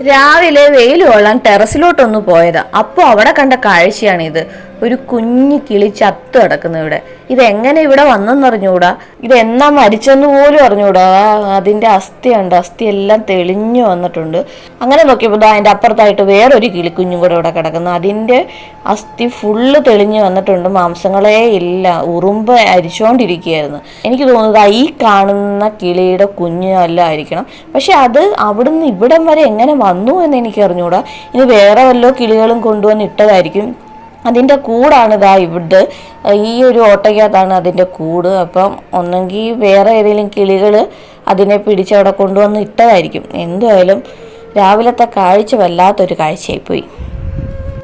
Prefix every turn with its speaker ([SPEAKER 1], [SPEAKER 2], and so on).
[SPEAKER 1] രാവിലെ വെയിൽ കൊള്ളാൻ ടെറസിലോട്ടൊന്ന് പോയതാ. അപ്പോൾ അവിടെ കണ്ട കാഴ്ചയാണിത്. ഒരു കുഞ്ഞു കിളി ചത്തു കിടക്കുന്നു ഇവിടെ. ഇതെങ്ങനെ ഇവിടെ വന്നെന്നറിഞ്ഞൂടാ. ഇതെന്നാ മരിച്ചെന്ന് പോലും അറിഞ്ഞൂടാ. അതിന്റെ അസ്ഥിയുണ്ട്, അസ്ഥി എല്ലാം തെളിഞ്ഞു വന്നിട്ടുണ്ട്. അങ്ങനെ നോക്കിയപ്പോൾ അതിന്റെ അപ്പുറത്തായിട്ട് വേറൊരു കിളിക്കുഞ്ഞും കൂടെ ഇവിടെ കിടക്കുന്നു. അതിന്റെ അസ്ഥി ഫുള്ള് തെളിഞ്ഞു വന്നിട്ടുണ്ട്, മാംസങ്ങളേ ഇല്ല, ഉറുമ്പ് അരിച്ചുകൊണ്ടിരിക്കുകയായിരുന്നു. എനിക്ക് തോന്നുന്നത് ഈ കാണുന്ന കിളിയുടെ കുഞ്ഞ് അല്ല ആയിരിക്കണം. പക്ഷെ അത് അവിടുന്ന് ഇവിടം വരെ എങ്ങനെ വന്നു എന്ന് എനിക്ക് അറിഞ്ഞൂടാ. ഇനി വേറെ വല്ലോ കിളികളും കൊണ്ടുവന്ന് ഇട്ടതായിരിക്കും. അതിൻ്റെ കൂടാണ് ഇതാ ഇവിടെ, ഈ ഒരു ഓട്ടയ്ക്കകത്താണ് അതിൻ്റെ കൂട്. അപ്പം ഒന്നെങ്കിൽ വേറെ ഏതെങ്കിലും കിളികൾ അതിനെ പിടിച്ചവിടെ കൊണ്ടുവന്ന് ഇട്ടതായിരിക്കും. എന്തായാലും രാവിലത്തെ കാഴ്ച വല്ലാത്തൊരു കാഴ്ചയായിപ്പോയി.